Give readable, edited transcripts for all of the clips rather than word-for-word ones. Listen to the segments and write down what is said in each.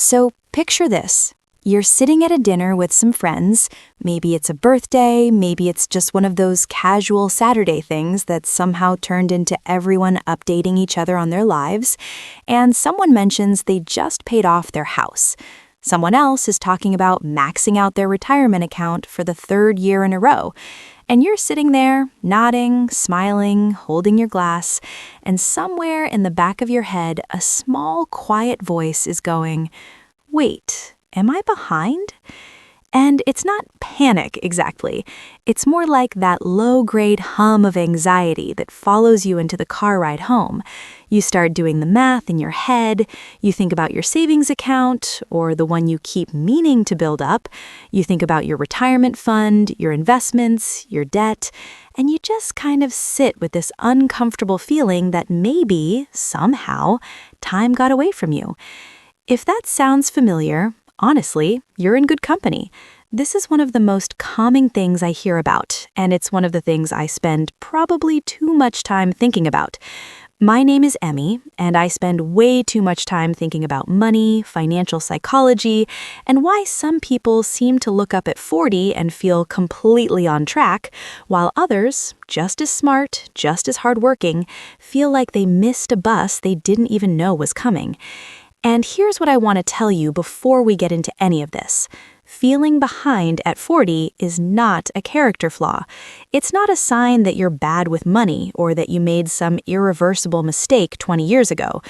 So picture this. You're sitting at a dinner with some friends. Maybe it's a birthday, maybe it's just one of those casual Saturday things that somehow turned into everyone updating each other on their lives. And someone mentions they just paid off their house. Someone else is talking about maxing out their retirement account for the third year in a row. And you're sitting there, nodding, smiling, holding your glass, and somewhere in the back of your head, a small, quiet voice is going, "Wait, am I behind?" And it's not panic exactly. It's more like that low-grade hum of anxiety that follows you into the car ride home. You start doing the math in your head. You think about your savings account, or the one you keep meaning to build up. You think about your retirement fund, your investments, your debt, and you just kind of sit with this uncomfortable feeling that maybe, somehow, time got away from you. If that sounds familiar, honestly, you're in good company. This is one of the most calming things I hear about, and it's one of the things I spend probably too much time thinking about. My name is Emmy, and I spend way too much time thinking about money, financial psychology, and why some people seem to look up at 40 and feel completely on track, while others, just as smart, just as hardworking, feel like they missed a bus they didn't even know was coming. And here's what I want to tell you before we get into any of this. Feeling behind at 40 is not a character flaw. It's not a sign that you're bad with money or that you made some irreversible mistake 20 years ago.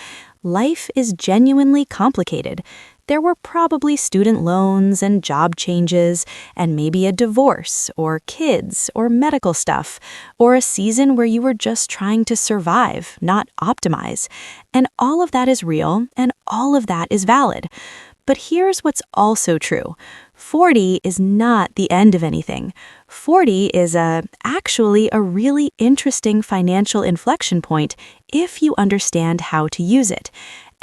Life is genuinely complicated. There were probably student loans and job changes, and maybe a divorce, or kids, or medical stuff, or a season where you were just trying to survive, not optimize. And all of that is real, and all of that is valid. But here's what's also true. 40 is not the end of anything. 40 is actually a really interesting financial inflection point if you understand how to use it.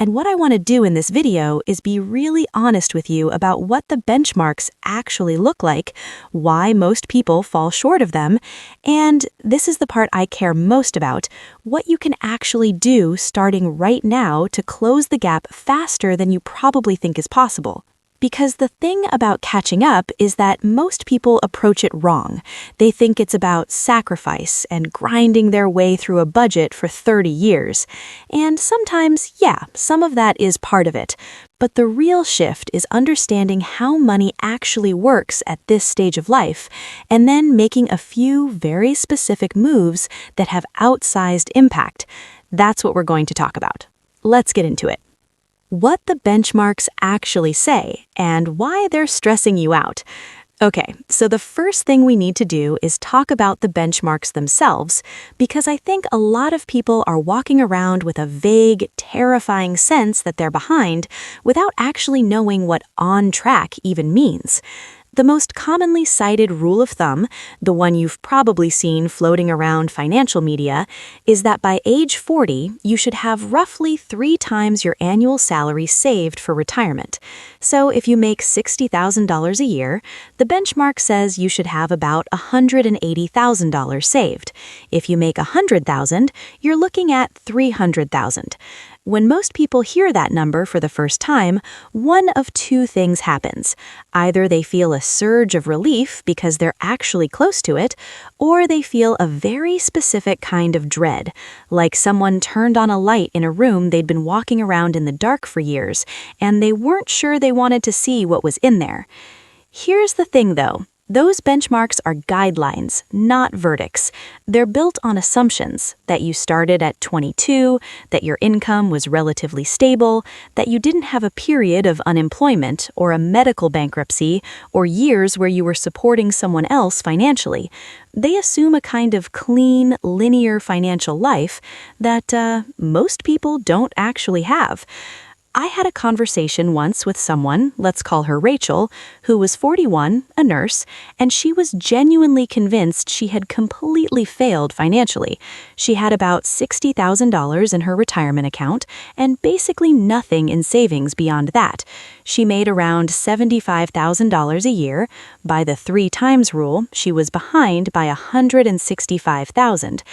And what I want to do in this video is be really honest with you about what the benchmarks actually look like, why most people fall short of them, and this is the part I care most about, what you can actually do starting right now to close the gap faster than you probably think is possible. Because the thing about catching up is that most people approach it wrong. They think it's about sacrifice and grinding their way through a budget for 30 years. And sometimes, yeah, some of that is part of it. But the real shift is understanding how money actually works at this stage of life, and then making a few very specific moves that have outsized impact. That's what we're going to talk about. Let's get into it. What the benchmarks actually say, and why they're stressing you out. Okay, so the first thing we need to do is talk about the benchmarks themselves, because I think a lot of people are walking around with a vague, terrifying sense that they're behind without actually knowing what on track even means. The most commonly cited rule of thumb, the one you've probably seen floating around financial media, is that by age 40, you should have roughly 3 times your annual salary saved for retirement. So if you make $60,000 a year, the benchmark says you should have about $180,000 saved. If you make $100,000, you're looking at $300,000. When most people hear that number for the first time, one of two things happens. Either they feel a surge of relief because they're actually close to it, or they feel a very specific kind of dread, like someone turned on a light in a room they'd been walking around in the dark for years, and they weren't sure they wanted to see what was in there. Here's the thing, though. Those benchmarks are guidelines, not verdicts. They're built on assumptions that you started at 22, that your income was relatively stable, that you didn't have a period of unemployment or a medical bankruptcy or years where you were supporting someone else financially. They assume a kind of clean, linear financial life that most people don't actually have. I had a conversation once with someone, let's call her Rachel, who was 41, a nurse, and she was genuinely convinced she had completely failed financially. She had about $60,000 in her retirement account and basically nothing in savings beyond that. She made around $75,000 a year. By the 3 times rule, she was behind by $165,000.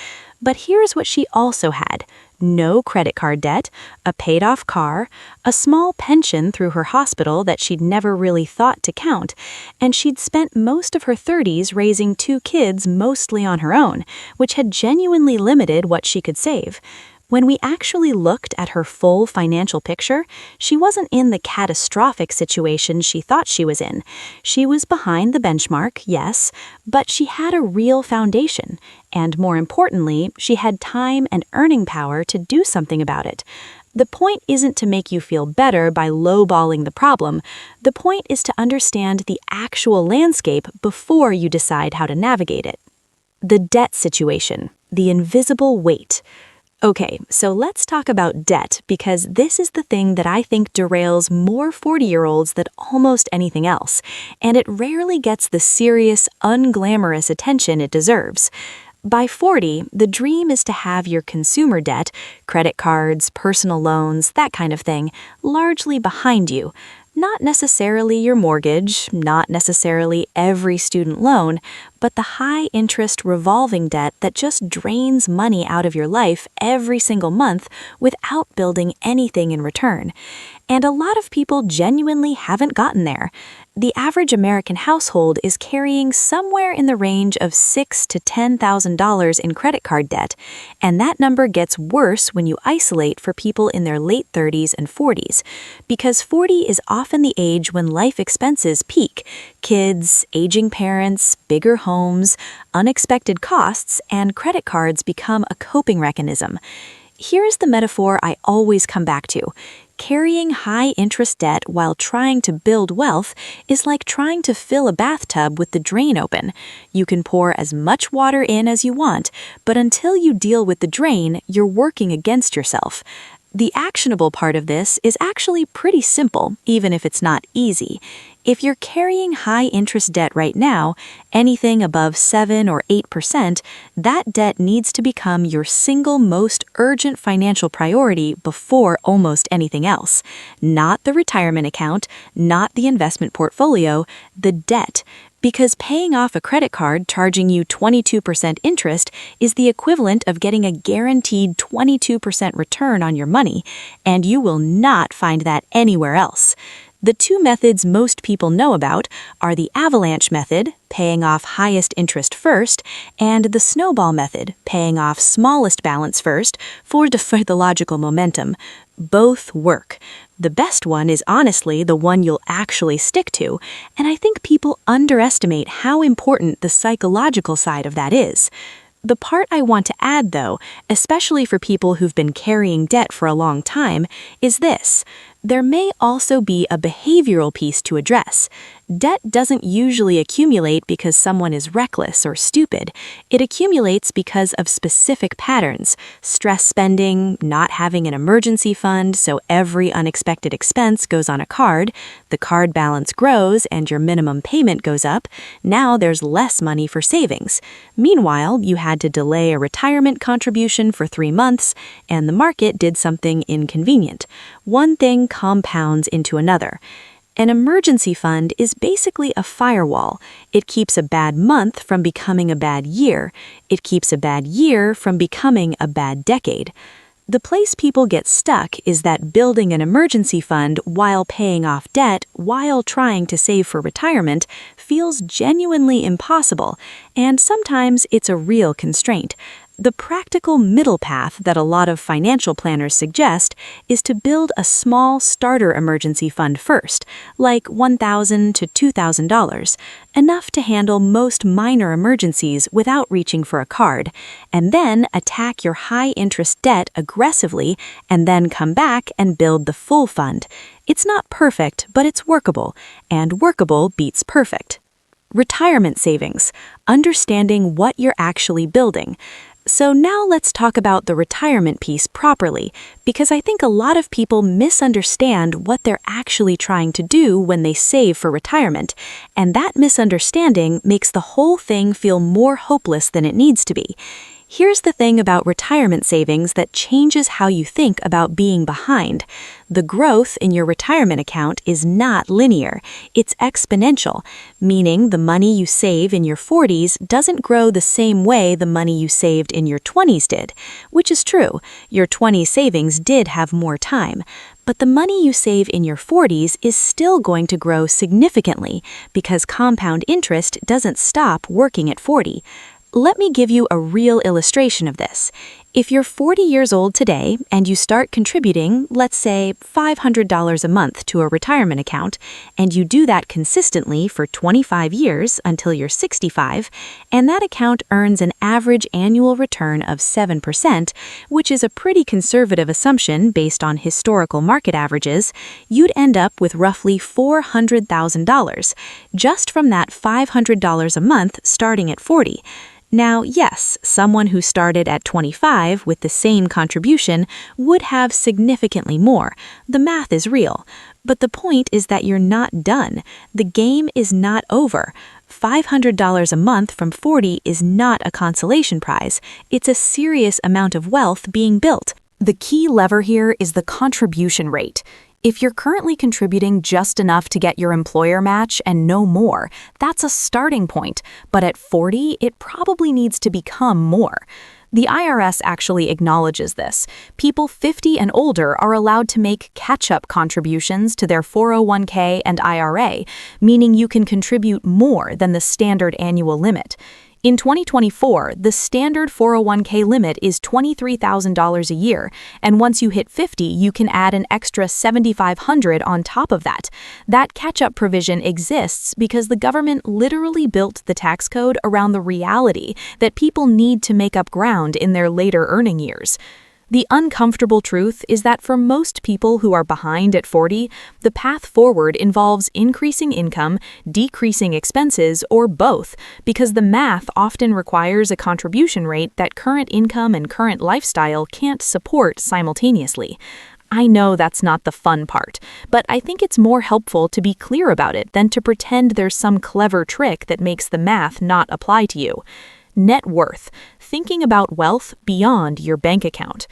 But here's what she also had: no credit card debt, a paid-off car, a small pension through her hospital that she'd never really thought to count, and she'd spent most of her 30s raising 2 kids mostly on her own, which had genuinely limited what she could save. When we actually looked at her full financial picture, she wasn't in the catastrophic situation she thought she was in. She was behind the benchmark, yes, but she had a real foundation, and more importantly, she had time and earning power to do something about it. The point isn't to make you feel better by lowballing the problem. The point is to understand the actual landscape before you decide how to navigate it. The debt situation, the invisible weight. Okay, so let's talk about debt, because this is the thing that I think derails more 40-year-olds than almost anything else, and it rarely gets the serious, unglamorous attention it deserves. By 40, the dream is to have your consumer debt, credit cards, personal loans, that kind of thing, largely behind you. Not necessarily your mortgage, not necessarily every student loan, but the high-interest revolving debt that just drains money out of your life every single month without building anything in return. And a lot of people genuinely haven't gotten there. The average American household is carrying somewhere in the range of $6,000 to $10,000 in credit card debt, and that number gets worse when you isolate for people in their late 30s and 40s, because 40 is often the age when life expenses peak: kids, aging parents, bigger homes, unexpected costs, and credit cards become a coping mechanism. Here's the metaphor I always come back to. Carrying high-interest debt while trying to build wealth is like trying to fill a bathtub with the drain open. You can pour as much water in as you want, but until you deal with the drain, you're working against yourself. The actionable part of this is actually pretty simple, even if it's not easy. If you're carrying high-interest debt right now, anything above 7 or 8%, that debt needs to become your single most urgent financial priority before almost anything else. Not the retirement account, not the investment portfolio, the debt. Because paying off a credit card charging you 22% interest is the equivalent of getting a guaranteed 22% return on your money, and you will not find that anywhere else. The 2 methods most people know about are the avalanche method, paying off highest interest first, and the snowball method, paying off smallest balance first for the logical momentum. Both work. The best one is honestly the one you'll actually stick to, and I think people underestimate how important the psychological side of that is. The part I want to add, though, especially for people who've been carrying debt for a long time, is this. There may also be a behavioral piece to address. Debt doesn't usually accumulate because someone is reckless or stupid. It accumulates because of specific patterns: stress spending, not having an emergency fund so every unexpected expense goes on a card, the card balance grows and your minimum payment goes up, now there's less money for savings. Meanwhile, you had to delay a retirement contribution for 3 months, and the market did something inconvenient. One thing compounds into another. An emergency fund is basically a firewall. It keeps a bad month from becoming a bad year. It keeps a bad year from becoming a bad decade. The place people get stuck is that building an emergency fund while paying off debt while trying to save for retirement feels genuinely impossible, and sometimes it's a real constraint. The practical middle path that a lot of financial planners suggest is to build a small starter emergency fund first, like $1,000 to $2,000, enough to handle most minor emergencies without reaching for a card, and then attack your high-interest debt aggressively and then come back and build the full fund. It's not perfect, but it's workable, and workable beats perfect. Retirement savings, understanding what you're actually building. So now let's talk about the retirement piece properly, because I think a lot of people misunderstand what they're actually trying to do when they save for retirement, and that misunderstanding makes the whole thing feel more hopeless than it needs to be. Here's the thing about retirement savings that changes how you think about being behind. The growth in your retirement account is not linear, it's exponential, meaning the money you save in your 40s doesn't grow the same way the money you saved in your 20s did, which is true. Your 20s savings did have more time. But the money you save in your 40s is still going to grow significantly because compound interest doesn't stop working at 40. Let me give you a real illustration of this. If you're 40 years old today and you start contributing, let's say, $500 a month to a retirement account, and you do that consistently for 25 years until you're 65, and that account earns an average annual return of 7%, which is a pretty conservative assumption based on historical market averages, you'd end up with roughly $400,000, just from that $500 a month starting at 40. Now, yes, someone who started at 25 with the same contribution would have significantly more. The math is real. But the point is that you're not done. The game is not over. $500 a month from 40 is not a consolation prize. It's a serious amount of wealth being built. The key lever here is the contribution rate. If you're currently contributing just enough to get your employer match and no more, that's a starting point. But at 40, it probably needs to become more. The IRS actually acknowledges this. People 50 and older are allowed to make catch-up contributions to their 401k and IRA, meaning you can contribute more than the standard annual limit. In 2024, the standard 401k limit is $23,000 a year, and once you hit 50, you can add an extra $7,500 on top of that. That catch-up provision exists because the government literally built the tax code around the reality that people need to make up ground in their later earning years. The uncomfortable truth is that for most people who are behind at 40, the path forward involves increasing income, decreasing expenses, or both, because the math often requires a contribution rate that current income and current lifestyle can't support simultaneously. I know that's not the fun part, but I think it's more helpful to be clear about it than to pretend there's some clever trick that makes the math not apply to you. Net worth, thinking about wealth beyond your bank account.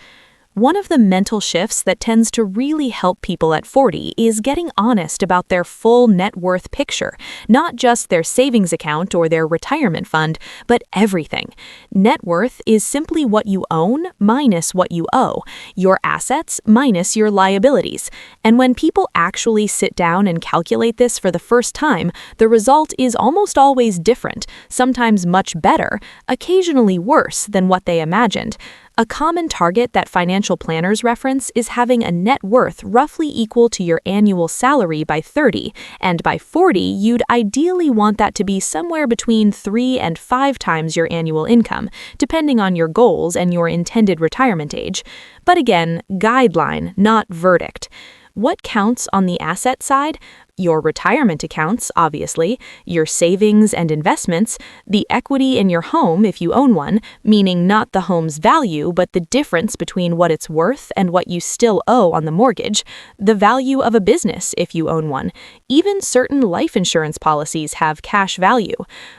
One of the mental shifts that tends to really help people at 40 is getting honest about their full net worth picture, not just their savings account or their retirement fund, but everything. Net worth is simply what you own minus what you owe, your assets minus your liabilities. And when people actually sit down and calculate this for the first time, the result is almost always different, sometimes much better, occasionally worse than what they imagined. A common target that financial planners reference is having a net worth roughly equal to your annual salary by 30, and by 40, you'd ideally want that to be somewhere between 3 and 5 times your annual income, depending on your goals and your intended retirement age. But again, guideline, not verdict. What counts on the asset side? Your retirement accounts, obviously, your savings and investments, the equity in your home if you own one, meaning not the home's value, but the difference between what it's worth and what you still owe on the mortgage, the value of a business if you own one. Even certain life insurance policies have cash value.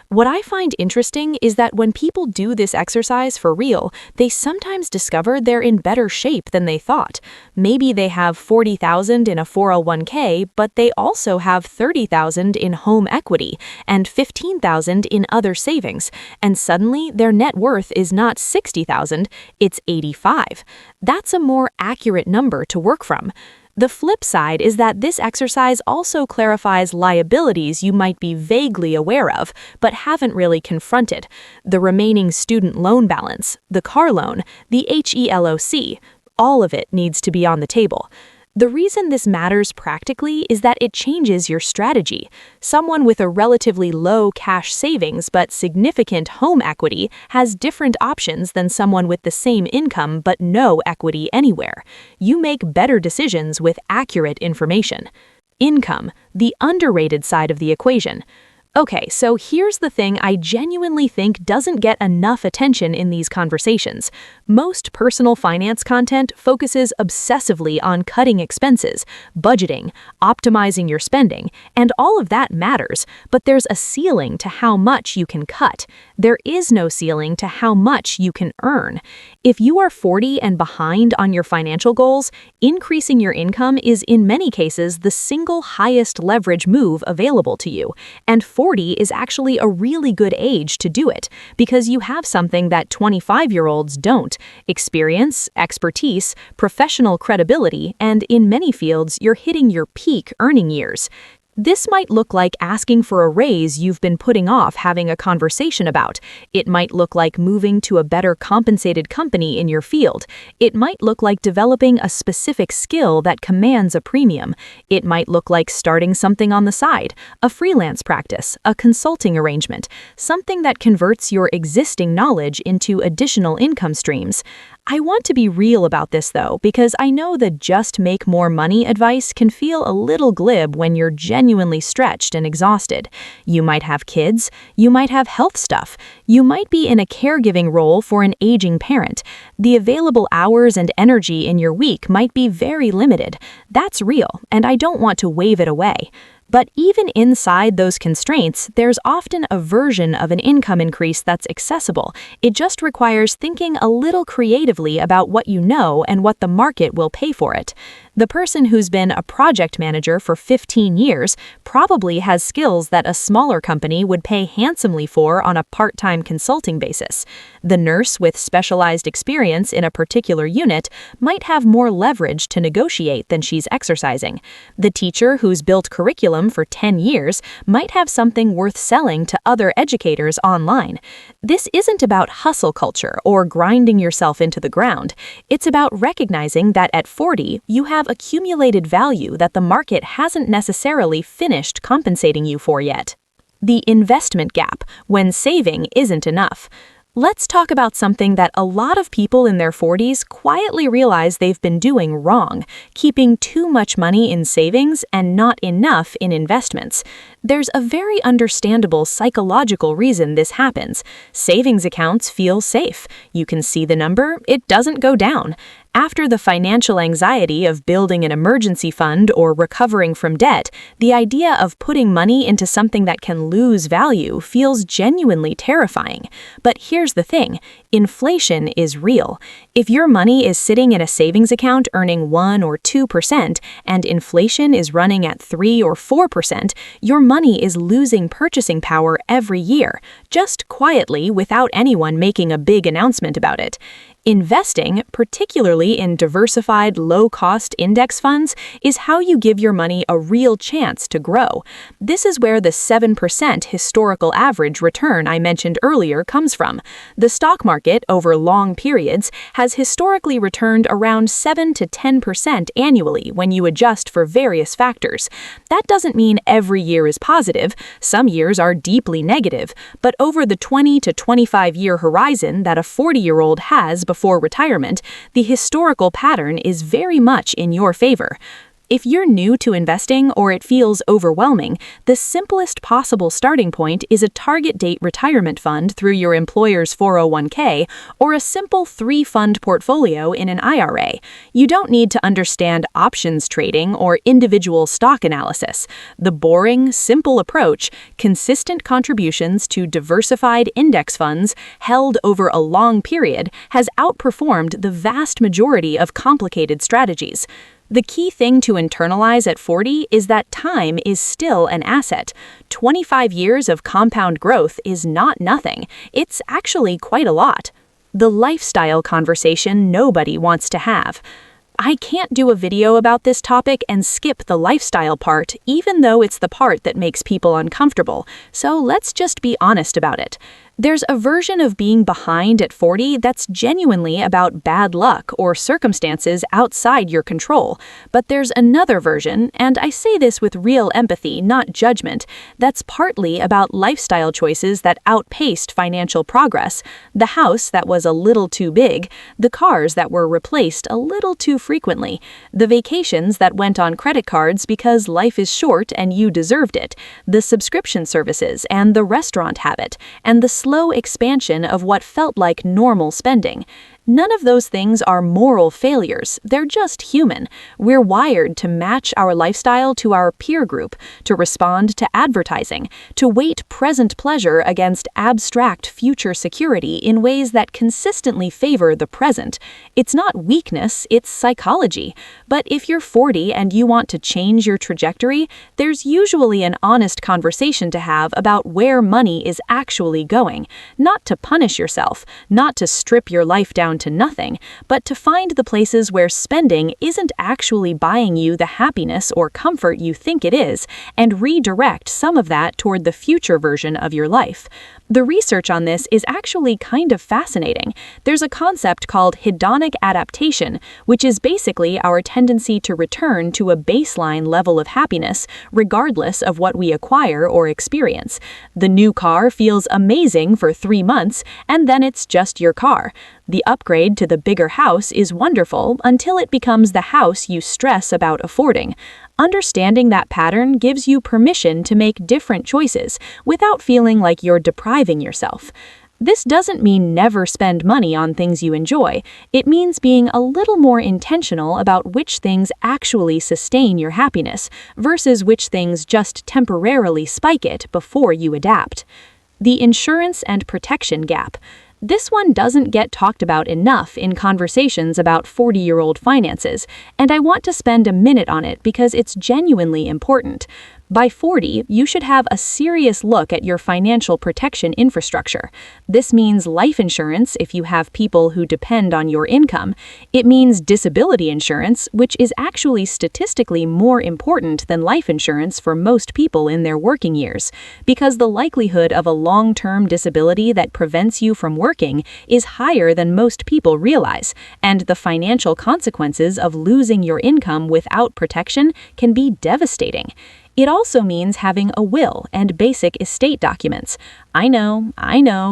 What I find interesting is that when people do this exercise for real, they sometimes discover they're in better shape than they thought. Maybe they have $40,000 in a 401k, but they also have $30,000 in home equity and $15,000 in other savings, and suddenly their net worth is not $60,000, it's $85,000. That's a more accurate number to work from. The flip side is that this exercise also clarifies liabilities you might be vaguely aware of, but haven't really confronted. The remaining student loan balance, the car loan, the HELOC, all of it needs to be on the table. The reason this matters practically is that it changes your strategy. Someone with a relatively low cash savings but significant home equity has different options than someone with the same income but no equity anywhere. You make better decisions with accurate information. Income, the underrated side of the equation. Okay, so here's the thing I genuinely think doesn't get enough attention in these conversations. Most personal finance content focuses obsessively on cutting expenses, budgeting, optimizing your spending, and all of that matters, but there's a ceiling to how much you can cut. There is no ceiling to how much you can earn. If you are 40 and behind on your financial goals, increasing your income is in many cases the single highest leverage move available to you, and 40 is actually a really good age to do it, because you have something that 25-year-olds don't: experience, expertise, professional credibility, and in many fields, you're hitting your peak earning years. This might look like asking for a raise you've been putting off having a conversation about. It might look like moving to a better compensated company in your field. It might look like developing a specific skill that commands a premium. It might look like starting something on the side, a freelance practice, a consulting arrangement, something that converts your existing knowledge into additional income streams. I want to be real about this though, because I know the just make more money advice can feel a little glib when you're genuinely stretched and exhausted. You might have kids, you might have health stuff, you might be in a caregiving role for an aging parent. The available hours and energy in your week might be very limited. That's real, and I don't want to wave it away. But even inside those constraints, there's often a version of an income increase that's accessible. It just requires thinking a little creatively about what you know and what the market will pay for it. The person who's been a project manager for 15 years probably has skills that a smaller company would pay handsomely for on a part-time consulting basis. The nurse with specialized experience in a particular unit might have more leverage to negotiate than she's exercising. The teacher who's built curriculum for 10 years might have something worth selling to other educators online. This isn't about hustle culture or grinding yourself into the ground. It's about recognizing that at 40, you have accumulated value that the market hasn't necessarily finished compensating you for yet. The investment gap, when saving isn't enough. Let's talk about something that a lot of people in their 40s quietly realize they've been doing wrong: keeping too much money in savings and not enough in investments. There's a very understandable psychological reason this happens. Savings accounts feel safe. You can see the number, it doesn't go down. After the financial anxiety of building an emergency fund or recovering from debt, the idea of putting money into something that can lose value feels genuinely terrifying. But here's the thing: inflation is real. If your money is sitting in a savings account earning 1 or 2% and inflation is running at 3 or 4%, your money is losing purchasing power every year, just quietly without anyone making a big announcement about it. Investing, particularly in diversified, low-cost index funds, is how you give your money a real chance to grow. This is where the 7% historical average return I mentioned earlier comes from. The stock market, over long periods, has historically returned around 7 to 10% annually when you adjust for various factors. That doesn't mean every year is positive. Some years are deeply negative, but over the 20 to 25-year horizon that a 40-year-old has before retirement, the historical pattern is very much in your favor. If you're new to investing or it feels overwhelming, the simplest possible starting point is a target date retirement fund through your employer's 401k or a simple 3-fund portfolio in an IRA. You don't need to understand options trading or individual stock analysis. The boring, simple approach, consistent contributions to diversified index funds held over a long period, has outperformed the vast majority of complicated strategies. The key thing to internalize at 40 is that time is still an asset. 25 years of compound growth is not nothing. It's actually quite a lot. The lifestyle conversation nobody wants to have. I can't do a video about this topic and skip the lifestyle part, even though it's the part that makes people uncomfortable, so let's just be honest about it. There's a version of being behind at 40 that's genuinely about bad luck or circumstances outside your control. But there's another version, and I say this with real empathy, not judgment, that's partly about lifestyle choices that outpaced financial progress, the house that was a little too big, the cars that were replaced a little too frequently, the vacations that went on credit cards because life is short and you deserved it, the subscription services and the restaurant habit, and the slow expansion of what felt like normal spending. None of those things are moral failures, they're just human. We're wired to match our lifestyle to our peer group, to respond to advertising, to weight present pleasure against abstract future security in ways that consistently favor the present. It's not weakness, it's psychology. But if you're 40 and you want to change your trajectory, there's usually an honest conversation to have about where money is actually going. Not to punish yourself, not to strip your life down to nothing, but to find the places where spending isn't actually buying you the happiness or comfort you think it is, and redirect some of that toward the future version of your life. The research on this is actually kind of fascinating. There's a concept called hedonic adaptation, which is basically our tendency to return to a baseline level of happiness, regardless of what we acquire or experience. The new car feels amazing for 3 months, and then it's just your car. The upgrade to the bigger house is wonderful until it becomes the house you stress about affording. Understanding that pattern gives you permission to make different choices without feeling like you're depriving yourself. This doesn't mean never spend money on things you enjoy. It means being a little more intentional about which things actually sustain your happiness versus which things just temporarily spike it before you adapt. The insurance and protection gap. This one doesn't get talked about enough in conversations about 40-year-old finances, and I want to spend a minute on it because it's genuinely important. By 40, you should have a serious look at your financial protection infrastructure. This means life insurance if you have people who depend on your income. It means disability insurance, which is actually statistically more important than life insurance for most people in their working years, because the likelihood of a long-term disability that prevents you from working is higher than most people realize, and the financial consequences of losing your income without protection can be devastating. It also means having a will and basic estate documents. I know,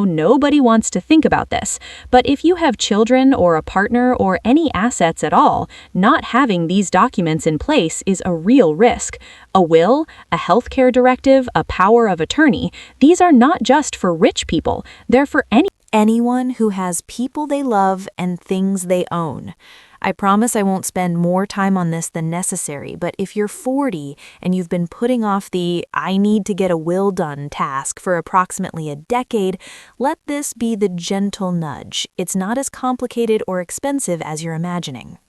nobody wants to think about this, but if you have children or a partner or any assets at all, not having these documents in place is a real risk. A will, a healthcare directive, a power of attorney, these are not just for rich people, they're for anyone who has people they love and things they own. I promise I won't spend more time on this than necessary, but if you're 40 and you've been putting off the "I need to get a will done" task for approximately a decade, let this be the gentle nudge. It's not as complicated or expensive as you're imagining.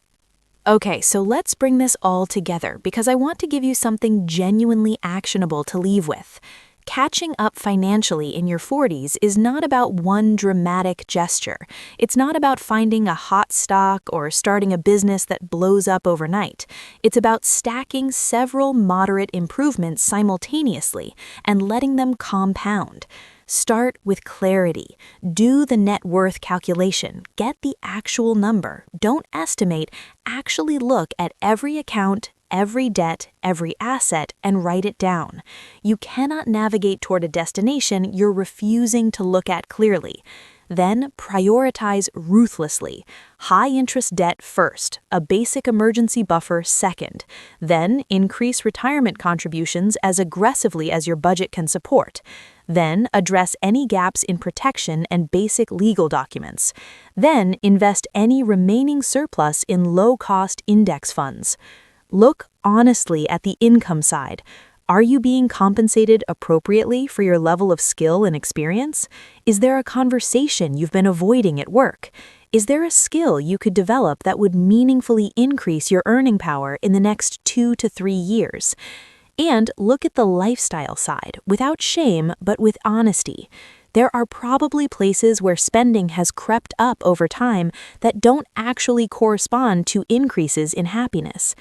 Okay, so let's bring this all together because I want to give you something genuinely actionable to leave with. Catching up financially in your 40s is not about one dramatic gesture. It's not about finding a hot stock or starting a business that blows up overnight. It's about stacking several moderate improvements simultaneously and letting them compound. Start with clarity. Do the net worth calculation. Get the actual number. Don't estimate. Actually look at every account, every debt, every asset, and write it down. You cannot navigate toward a destination you're refusing to look at clearly. Then prioritize ruthlessly. High-interest debt first, a basic emergency buffer second. Then increase retirement contributions as aggressively as your budget can support. Then address any gaps in protection and basic legal documents. Then invest any remaining surplus in low-cost index funds. Look honestly at the income side. Are you being compensated appropriately for your level of skill and experience? Is there a conversation you've been avoiding at work? Is there a skill you could develop that would meaningfully increase your earning power in the next 2 to 3 years? And look at the lifestyle side, without shame, but with honesty. There are probably places where spending has crept up over time that don't actually correspond to increases in happiness.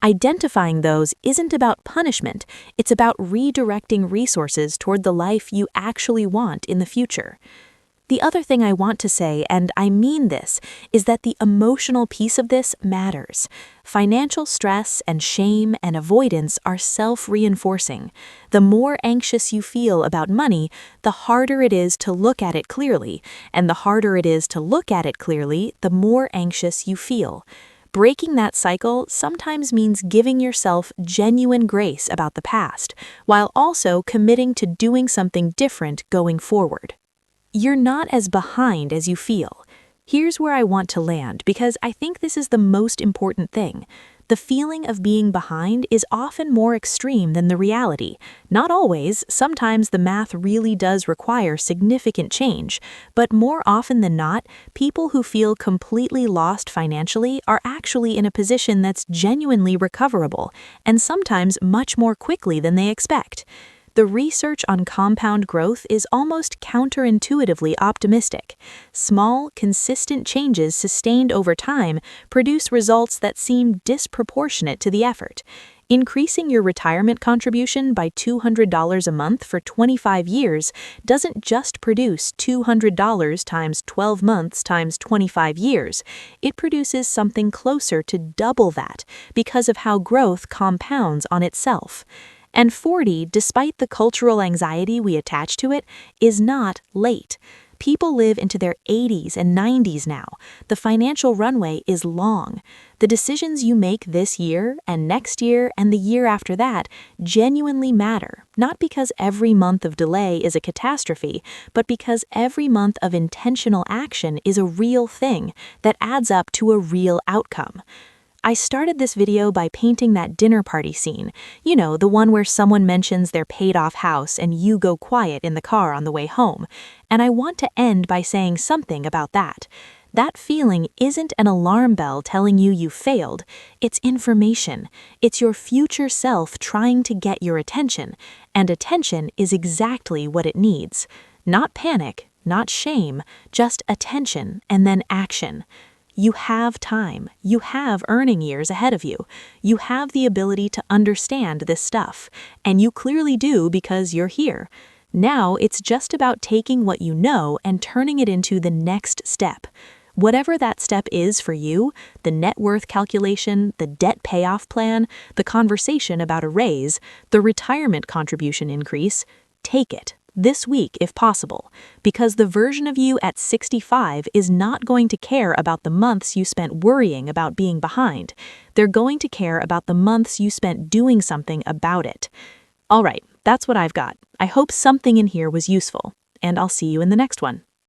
Identifying those isn't about punishment, it's about redirecting resources toward the life you actually want in the future. The other thing I want to say, and I mean this, is that the emotional piece of this matters. Financial stress and shame and avoidance are self-reinforcing. The more anxious you feel about money, the harder it is to look at it clearly, and the harder it is to look at it clearly, the more anxious you feel. Breaking that cycle sometimes means giving yourself genuine grace about the past, while also committing to doing something different going forward. You're not as behind as you feel. Here's where I want to land because I think this is the most important thing. The feeling of being behind is often more extreme than the reality. Not always, sometimes the math really does require significant change, but more often than not, people who feel completely lost financially are actually in a position that's genuinely recoverable, and sometimes much more quickly than they expect. The research on compound growth is almost counterintuitively optimistic. Small, consistent changes sustained over time produce results that seem disproportionate to the effort. Increasing your retirement contribution by $200 a month for 25 years doesn't just produce $200 times 12 months times 25 years. It produces something closer to double that because of how growth compounds on itself. And 40, despite the cultural anxiety we attach to it, is not late. People live into their 80s and 90s now. The financial runway is long. The decisions you make this year and next year and the year after that genuinely matter, not because every month of delay is a catastrophe, but because every month of intentional action is a real thing that adds up to a real outcome. I started this video by painting that dinner party scene. You know, the one where someone mentions their paid-off house and you go quiet in the car on the way home. And I want to end by saying something about that. That feeling isn't an alarm bell telling you failed. It's information. It's your future self trying to get your attention. And attention is exactly what it needs. Not panic, not shame, just attention and then action. You have time. You have earning years ahead of you. You have the ability to understand this stuff. And you clearly do because you're here. Now it's just about taking what you know and turning it into the next step. Whatever that step is for you, the net worth calculation, the debt payoff plan, the conversation about a raise, the retirement contribution increase, take it. This week, if possible, because the version of you at 65 is not going to care about the months you spent worrying about being behind. They're going to care about the months you spent doing something about it. All right, that's what I've got. I hope something in here was useful, and I'll see you in the next one.